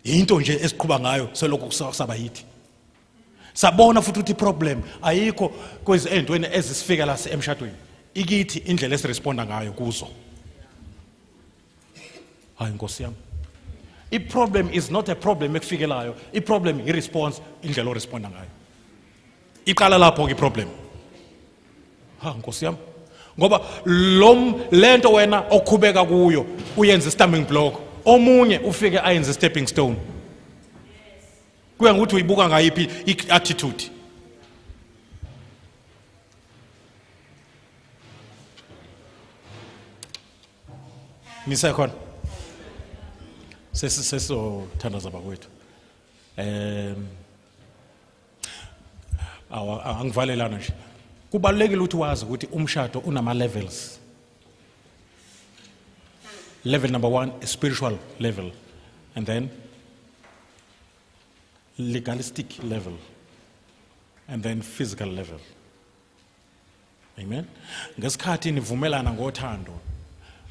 Speaker 1: Into nje esiqhuba ngayo selokhu kusaba yithi. Sabona futhi ukuthi problem ayikho kwezi entweni ezisifika la emshadweni. Ikithi indlela esiresponda ngayo kuzo. Hayi Nkosi yami. I-problem is not a problem ekufikelayo. I-problem i-response indlela oresponda ngayo. Iqala lapho ke i-problem. Nkosi yami. Ngoba lento wena okhubeka kuyo uyenza i-stumbling block. Omunye ufike ayenza i-stepping stone. Kuya ngokuthi uyibuka ngayiphi i-attitude. Nisekhona sesizothandaza bakwethu angivalelana nje. Kubalulekile ukuthi wazi ukuthi umshado unama levels. Level number 1 is spiritual level, and then legalistic level, and then physical level. Amen. Ngesikhathi nivumelana ngothando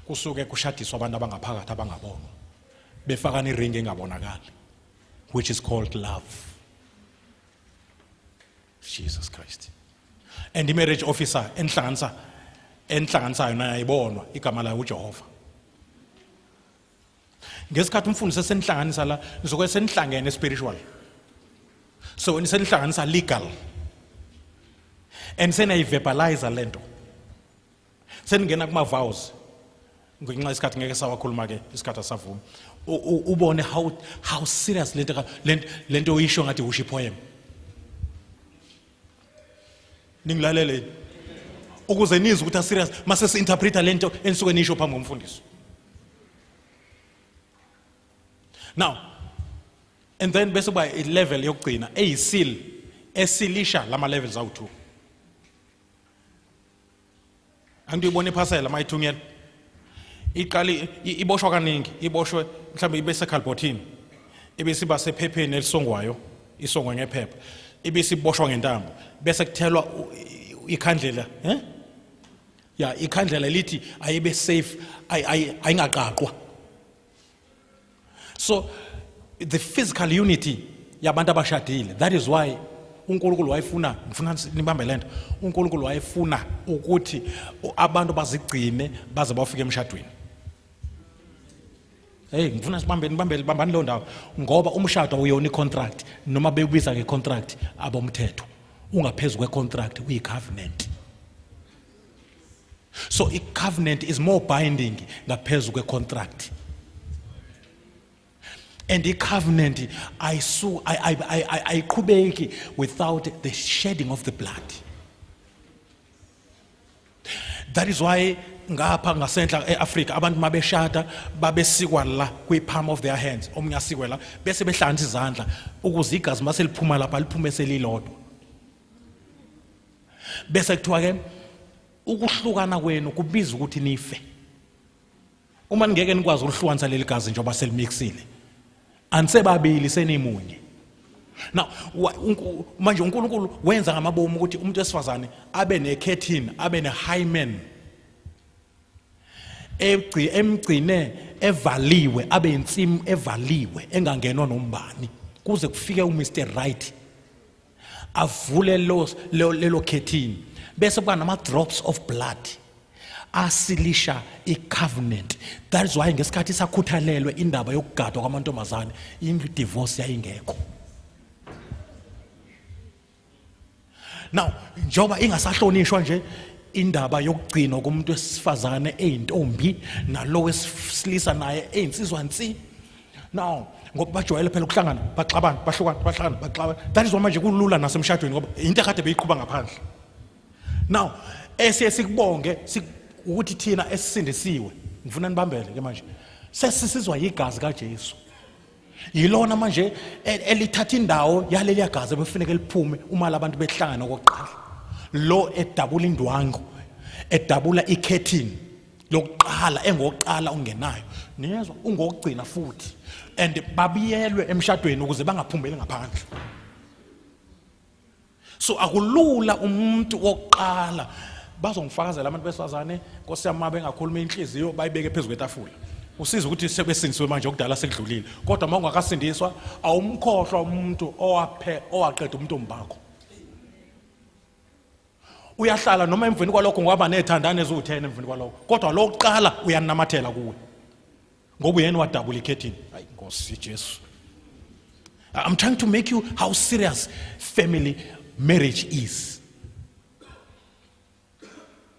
Speaker 1: kusuke kushadiswa abantu abangaphakathi abangabonwa befaka ni ring engabonakali, which is called love. Jesus Christ. And the marriage officer enhlanganisayo naye ayibonwa igama layo uJehova. Ngesikhathi umfundisi senhlanganisa la nizokwe senihlangene spiritual. So senihlanganisa legal. And senayiverbalize lento. Seningena kuma vows. Ngenxa isikhathi ngeke sawakhuluma ke isikhathi asavuma. Ubone how serious lento oyisho ngathi usho poem. Ningilalele ukuze nizwe ukuthi serious mase si interpreta lento enisuke nisho phambi komfundisi. Now, and then bese kuba level yokugcina eyisil esilisha lama levels awu2. Angiyibone iphasela mayithungela. Iqali iboshwa kaningi, iboshwe mhlawumbe ibese khalbothini. Ibese ba sephepheni elisongwayo, isongwa ngephepha. Ibese iboshwa ngentambo, bese kuthelwa ikhandlela, ya ikhandlela lithi ayibe safe, ayingaqaqwa. So the physical unity yabantu abashadile, that is why uNkulunkulu wayefuna ngifuna nibambe lento, uNkulunkulu wayefuna ukuthi abantu bazigcine baze bafike emshadweni. Ngifuna sibambani lo ndawo ngoba umshado uyona icontract noma beyibiza ngecontract abomthetho ungaphezulu kwecontract uyicovenant. So icovenant is more binding ngaphezulu kwecontract. And the covenant ayiqhubeki without the shedding of the blood. That is why ngapha ngasentla eAfrica abantu mabeshada babesikwa la kwi-palm of their hands, omunye asikwe la bese behlanza izandla ukuze igazi mase liphuma lapha liphume selilodwa. Bese kuthiwa ke ukuhlukana kwenu kubiza ukuthi nife. Uma ngeke nikwazi ukuhlukanisa leli gazi njengoba selimixile, ansebabili senimunye. Now manje uNkulunkulu wenza ngamabomu ukuthi umuntu wesifazane abe necurtain, abe nehymen, emgcine evaliwe, abe insimu evaliwe engangenwa nombani kuze kufike uMr Right avule lelo curtain, bese kuba nama drops of blood asilisha icovenant. That is why ngesikhathi sakhuthalelwe indaba yokugadwa kwamantombazane divorce yayingekho. Now njoba ingasahlonishwa nje indaba yokugcina komuntu wesifazane eyintombi nalo wesilisa naye eyinsizwa nsi. Now ngoba bajwayele phela ukuhlangana baxabana bahlukana baxabana. That is why manje kulula nasemshadweni ngoba into ekade beyiqhubha ngaphandle. Now sikubonge ukuthi thina esisindisiwe ngifuna nibambele ke manje sesisizwa yigazi kaJesu. Yilona manje elithatha indawo yaleli gazi befuneka liphume uma labantu behlangana okokuqala. Lo edabula indwangu, edabula icurtain lokuqala engokuqala ungenayo. Niyezwa ungokugcina futhi. And babiyelwe emshadweni ukuze bangaphumbeli ngaphandle. So akulula umuntu wokuqala bazongifakazela abantu besifazane Nkosi yami mabe ngakhuluma inhliziyo bayibeke phezulu kwetafula. Usiza ukuthi sebesindiswe manje okudala sekudlulile. Kodwa uma ungakasindiswa awumkhohlwa umuntu owaqeda umuntu ombakho. Uyahlala noma emveni kwalokho ngoba nethandane ezu10 emveni kwalokho. Kodwa lo kuqala uyanamathela kuwe. Ngoba uyena wadabula icurtain. Hayi Nkosi Jesu. I'm trying to make you how serious family marriage is.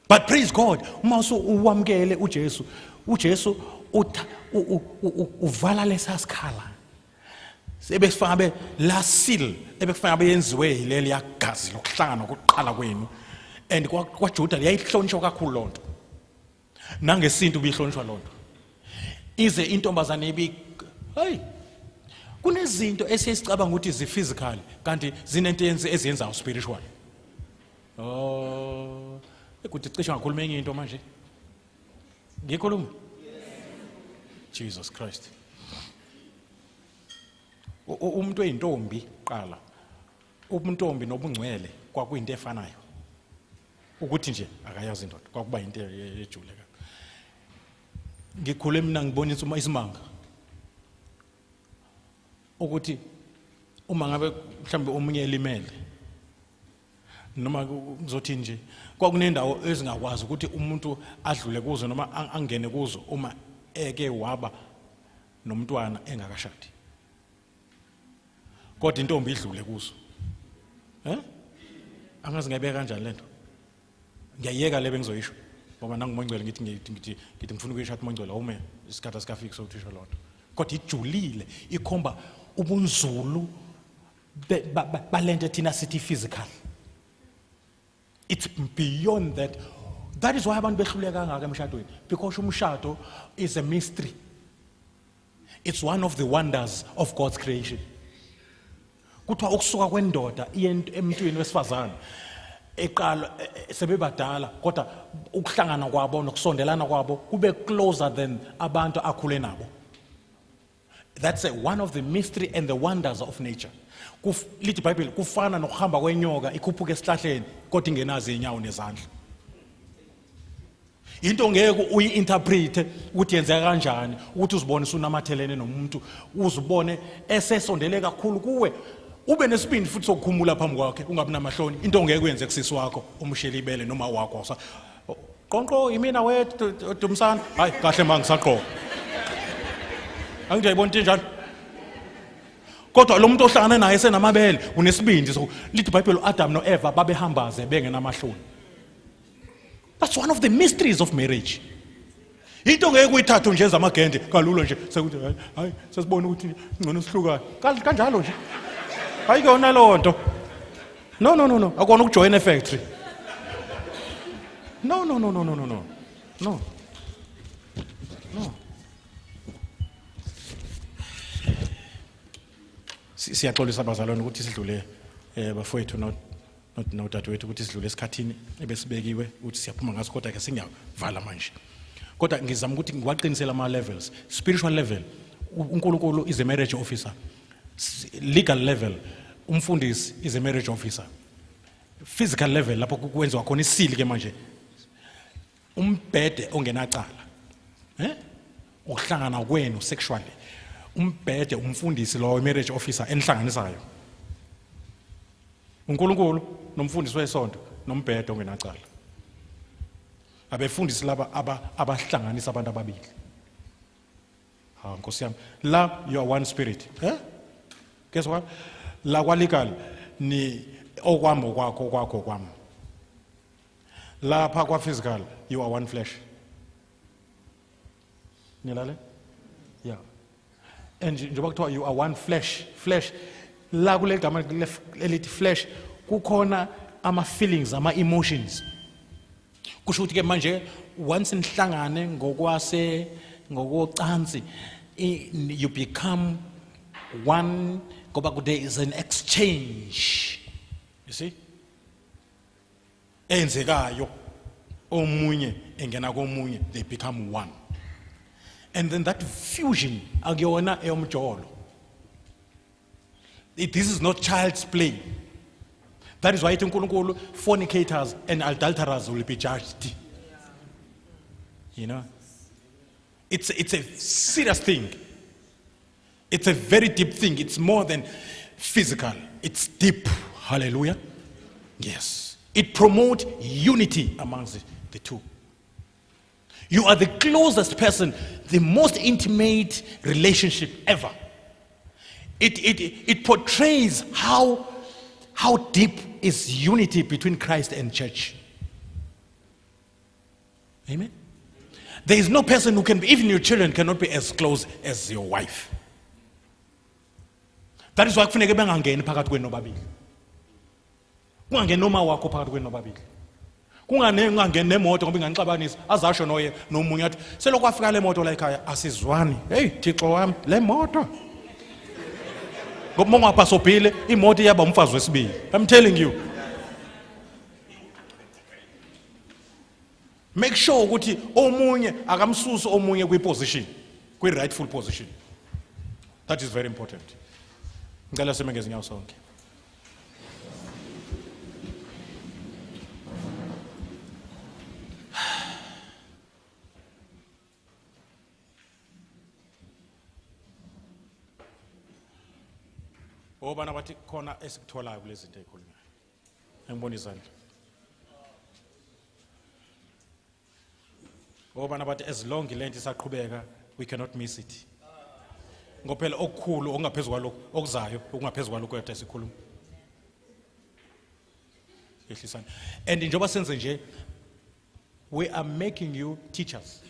Speaker 1: But praise God, uma uwamkele uJesu, uJesu uvala lesasikhala. Sebefika la seal, ebekufana beyenziwe yileli yagazi lokuhlangana kokuqala kwenu. And kwaJuda yayihlonishwa kakhulu lonto. Nangesintu bihlonishwa lonto. Ize intombazane hey Kunezinto esiyicabanga ukuthi zi-physical kanti zinento eziyenzayo spiritual. Ukuthi cishe ngakhuluma enye into manje. Ngikhuluma? Jesus Christ. Umuntu oyintombi qala. Ubuntombi nobungcwele kwakuyinto efanayo. Ukuthi nje akayazi indoda kwakuba into ejuleka. Ngikhule mina ngibonisa isimanga. Ukuthi uma ngabe mhlambe omunye elimele noma kuzothi nje kwakunendawo ezingakwazi ukuthi umuntu adlule kuzo noma angene kuzo uma eke waba nomntwana engakashadi. Kodwa intombi idlule kuzo. Angazi ngayibeka kanjani lento. Ngiyayeka lebe ngizoyisho ngoba nangimongcwele ngithi ngifuna ukuyisho athi mongcwele awume isikhathi asikafiki sokuthi isho lonto. Kodwa ijulile ikhomba ubunzulu balento thina sithi physical. It's beyond that. That is why abantu behluleka kangaka emshadweni, because umshado is a mystery. It's one of the wonders of God's creation. Kuthiwa ukusuka kwendoda emntwini wesifazane eqala sebebadala kodwa ukuhlangana kwabo nokusondelana kwabo kube closer than abantu akhule nabo. That's one of the mystery and the wonders of nature. Lithi iBhayibheli kufana nokuhamba kwenyoka ikhuphuka esihlahleni kodwa ingenazi inyawo nezandla. Into ngeke uyi-interprete ukuthi yenzeka kanjani ukuthi uzibone usunamathelene nomuntu uzibone esesondele kakhulu kuwe ube nesibindi futhi sokukhumula phambi kwakhe ungabi namahloni into ngeke kwenze kusisi wakho umshela ibele noma wakho qonqo imina wethu Dumsana hayi kahle manje ngisaqoqa angiyibona into njalo kodwa lo muntu ohlangana naye senamabele unesibindi lithi iBhayibheli uAdam noEva babehambaze bengenamahloni. That's one of the mysteries of marriage. Into ngeke uyithathe nje ezamagende kalula nje sekuthi hayi sesibona ukuthi ngcono sihlukane kanjalo nje hayi kona lonto no akona ukujoin factory no siyaxolisa abazalwane ukuthi sidlule bafowethu nodadewethu ukuthi sidlule esikhathini ebesibekiwe ukuthi siyaphuma ngaso kodwa ke singavala manje. Kodwa ngizama ukuthi ngiwaqinisele ama levels. Spiritual level uNkulunkulu is a marriage officer. Legal level umfundisi is a marriage officer. Physical level lapho kwenziwa khona isili ke manje umbhede ongenacala ukuhlangana kwenu sexually umbhede umfundisi lo marriage officer enhlanganisayo uNkulunkulu nomfundisi wesonto nombhede ongenacala abefundisi laba abahlanganisa abantu ababili. Nkosi yami la you are one spirit. Guess what? La kwalegal ni okwami okwakho kwami. Lapha kwa physical you are one flesh. Nilale? Yeah. And njengoba kuthiwa you are one flesh. La kule gama elithi flesh kukhona ama feelings ama emotions. Kusho ukuthi ke manje once nihlangane ngokocansi you become one ngoba there is an exchange. You see? Enzekayo omunye engena komunye they become one. And then that fusion akuyona eyomjolo. This is not child's play. That is why uNkulunkulu fornicators and adulterers will be judged. You know? It's a serious thing. It's a very deep thing. It's more than physical. It's deep. Hallelujah. Yes. It promotes unity amongst the two. You are the closest person, the most intimate relationship ever. It portrays how deep is unity between Christ and church. Amen. There is no person who can be, even your children cannot be as close as your wife. That is why kufanele bangangeni phakathi kwenu nobabili. Kungangeni noma wakho phakathi kwenu nobabili. Kungangeni nemoto ngoba inganixabanisa azasho noye nomunye athi selokhu afika le moto la ekhaya asizwani. Hey Thixo wami le moto. ngoba ungaphasobhile imoto iyaba umfazi wesibili. I'm telling you. Make sure ukuthi omunye akamsusi omunye kwi-position, kwi-rightful position. That is very important. Ngicela sime ngezinyawo sonke. Obana bathi khona esikuthola kulezi zinto ezikhulunywayo. Ngibona izandla. Obana bathi as long lento isaqhubeka we cannot miss it. Ngophela okukhulu ongaphezulu kwalokho okuzayo okungaphezulu kwalokho yethu esikhuluma. Yehlisana. And njengoba senze nje we are making you teachers.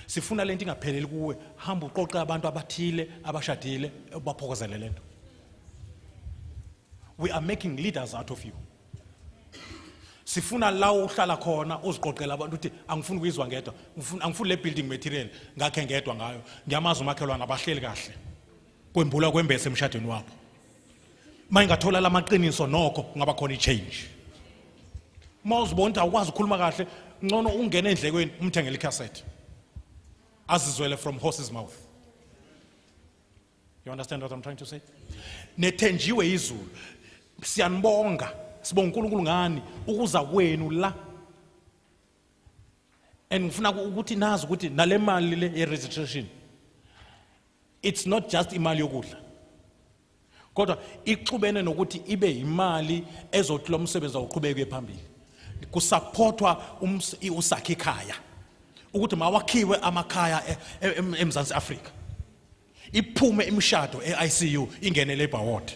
Speaker 1: Sifuna lento ingapheleli kuwe, hamba uqoqe abantu abathile abashadile baphokozele lento. We are making leaders out of you. Sifuna la uhlala khona uziqoqela abantu uthi angifuni ukuyizwa ngedwa, angifuni le building material ngakhe ngedwa ngayo. Ngiyamazi umakhelwana abahleli kahle. Kwembula kwembese emshadweni wabo. Mayingathola lamaqiniso nokho kungaba khona i-change. Mawuzibona awukwazi ukukhuluma kahle, ngcono ungene endlekweni umthengele icassette. Azizwele from horse's mouth. You understand what I'm trying to say? Nethenjiwe izulu. Siyanibonga, sibonga uNkulunkulu ngani ukuza kwenu la. And ngifuna ukuthi nazi ukuthi nale mali le ye-registration, it's not just imali yokudla. Kodwa ixubene nokuthi ibe imali ezothi lo msebenzi awuqhubeke phambili. Kusupportwa usakhe ekhaya. Ukuthi mawakhiwe amakhaya eMzansi Afrika. Iphume imishado e-ICU ingene labor ward.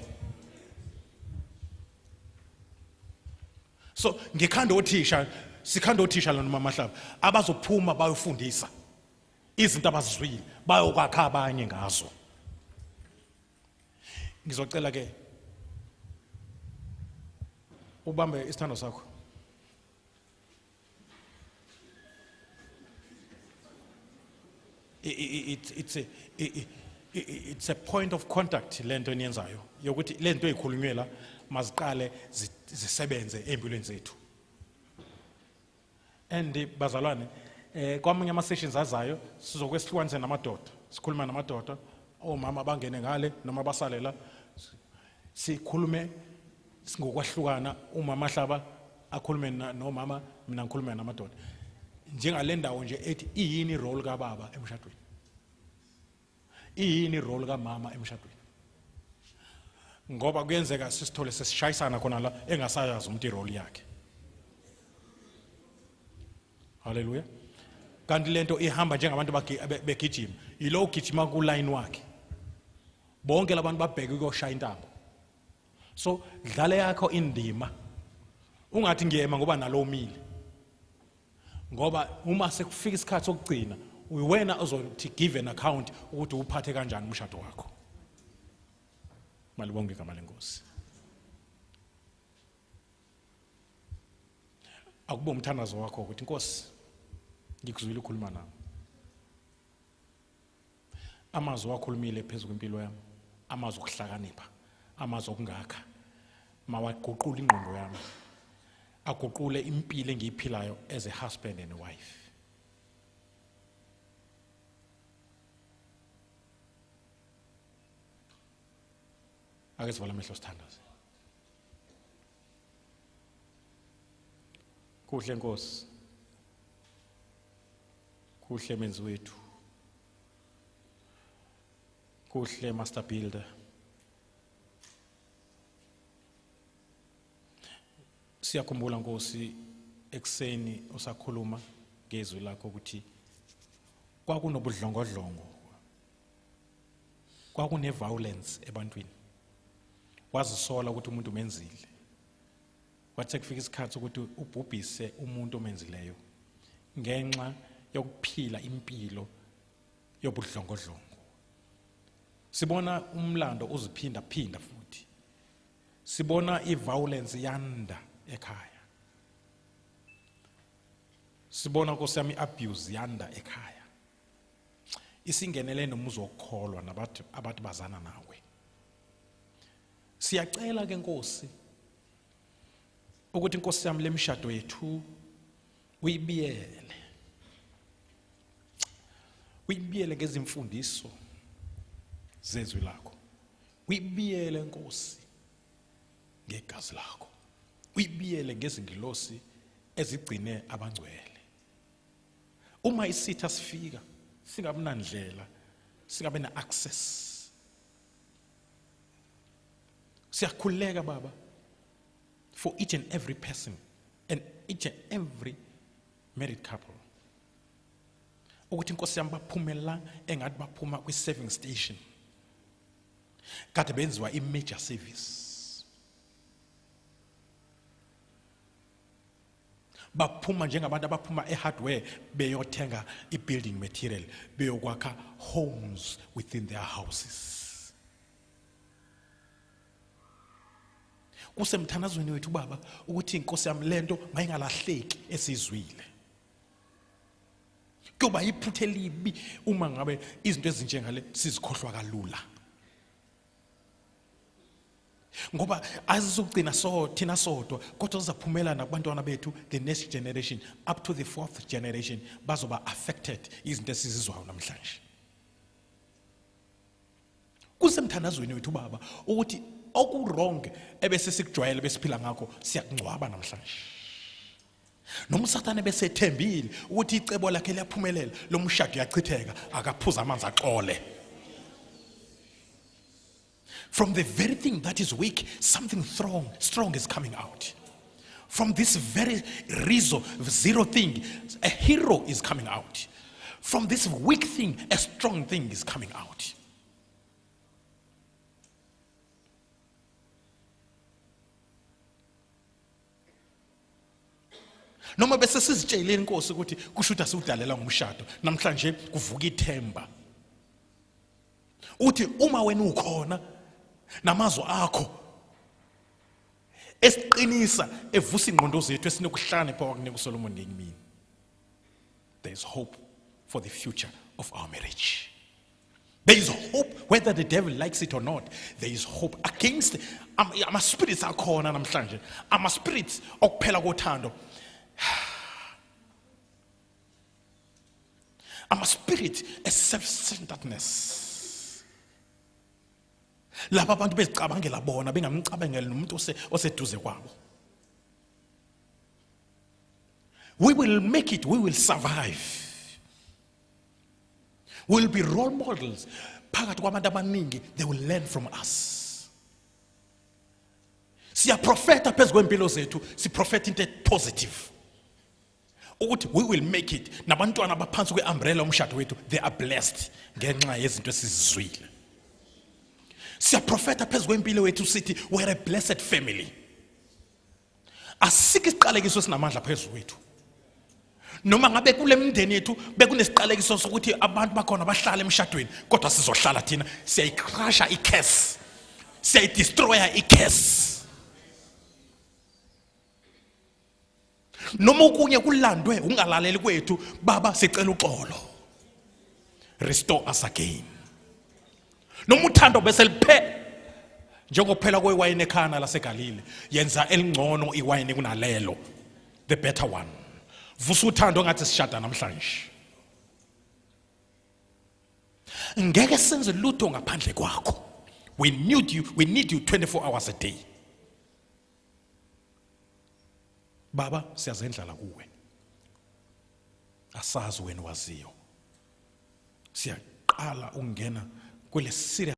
Speaker 1: So ngikhanda othisha, sikhanda othisha lana maMahlaba abazophuma bayofundisa izinto abazizwile bayokwakha abanye ngazo. Ngizocela ke ubambe isithando sakho. It's a point of contact lento eniyenzayo yokuthi lento ezikhulunywe la maziqale zisebenze empilweni zethu. And bazalwane kwamanye ama sessions azayo sizokwesihlukanisa namadoda, sikhuluma namadoda, omama bangene ngale noma basale la, sikhulume ngokwahlukana. Umama Hlaba akhulume nomama, mina ngikhulume namadoda. Njengale ndawo nje ethi iyini role kaBaba emshadweni, iyini role kaMama emshadweni. Ngoba kuyenzeka sisithole sesishayisana khona la engasayazi umuntu irole yakhe. Hallelujah. Kanti lento ihamba njengabantu begijima, yilo ugijima ku line wakhe. Bonke labantu babheke ukuyoshaya intambo. So dlale yakho indima. Ungathi ngiyema ngoba nalo umile. Ngoba uma sekufika isikhathi sokugcina uwena ozothi give an account ukuthi uphathe kanjani umshado wakho. Malibonge igama lenkosi. Akubo umthandazo wakho ukuthi Nkosi ngikuzwile ukukhuluma nami. Amazwi wakhulumile phezulu kwempilo yami, amazwi okuhlakanipha, amazwi okungakha, mawaguqula ingqondo yami, aguqule impilo engiyiphilayo as a husband and a wife. Ake sivala amehlo sithandaze. Kuhle Nkosi, kuhle menzi wethu, kuhle Master Builder. Siyakhumbula Nkosi ekseni usakhuluma ngezwi lakho ukuthi kwakunobudlongodlongo, kwakune-violence ebantwini. Wazisola ukuthi umuntu umenzile. Kwathi kufika isikhathi ukuthi ubhubhise umuntu omenzileyo ngenxa yokuphila impilo yobudlongodlongo. Sibona umlando uziphinda phinda futhi. Sibona i-violence yanda ekhaya. Sibona Nkosi yami abuse yanda ekhaya. isingenele nomuzi wokukholwa nabantu bazana nawe. Siyacela ke Nkosi ukuthi Nkosi yami lemishado yethu uyibiyele. Uyibiyele ngezimfundiso zezwi lakho. Uyibiyele Nkosi ngegazi lakho. Uyibiyele ngezingilosi ezigcine abangcwele. Uma isitha sifika singabi nandlela, singabe na access. Siyakhuleka Baba for each and every person and each and every married couple. Ukuthi Nkosi yami baphumela engathi baphuma kwi-serving station. Kade benziwa i-major service. Baphuma njengabantu abaphuma e-hardware beyothenga i-building material, beyokwakha homes within their houses. Kusemthanazweni wethu Baba ukuthi Nkosi yami lento mayingalahleki esizwile. Kuba iphuthe libi uma ngabe izinto ezinjengale sizikhohlwa kalula. Ngoba azizogcina thina sodwa kodwa sizaphumela nakubantwana bethu, the next generation up to the 4th generation bazoba affected izinto esizizwayo namhlanje. Kusemthanazweni wethu Baba ukuthi oku-wrong ebese sikujwayele besiphila ngakho siyakungcwaba namhlanje. Noma uSathane besethembile ukuthi icebo lakhe liyaphumelela, lo mshado uyachitheka, akaphuza amanzi axole. From the very thing that is weak, something strong is coming out. From this very zero thing, a hero is coming out. From this weak thing, a strong thing is coming out. Noma bese sizitsheleni Nkosi ukuthi kushuda siudalela ngumshado, namhlanje kuvuka ithemba. Uthi uma wena ukhona namazwi akho esiqinisa evusa ingqondo zethu esinokuhlana ePower kunika uSolomon ngekimini. There is hope for the future of our marriage. There is hope whether the devil likes it or not. There is hope against ama spirits akhona namhlanje. Ama spirits okuphela kothando. Ama spirit a self-centeredness. Laba abantu bezicabangela bona bengamcabangeli nomuntu oseduze kwabo. We will make it, we will survive. We will be role models. Phakathi kwabantu abaningi, they will learn from us. Siya profeta phezu kwempilo zethu, si profeta into positive. Ukuthi we will make it. Nabantwana abaphansi kwe-umbrella umshado wethu, they are blessed ngenxa yezinto esizizwile. Siya profeta phezu kwempilo wethu sithi we're a blessed family. Asike isiqalekiso sinamandla phezu wethu. Noma ngabe kule mndeni yethu bekunesiqalekiso sokuthi abantu bakhona bahlala emshadweni, kodwa sizohlala thina siyayicrusha i-curse, siyayidestroya i-curse. Noma okunye kulandwe ungalaleli kwethu, Baba sicela uxolo, restore us again. Noma uthando bese liphe njengophela kwewayini ekhana laseGalile, yenza elingcono iwayini kunalelo, the better one. Vusa uthando ngathi sishada namhlanje. Ngeke senze lutho ngaphandle kwakho. We need you 24 hours a day. Baba siyazendlala kuwe. Asazi wena waziyo. Siyaqala ungena kule serious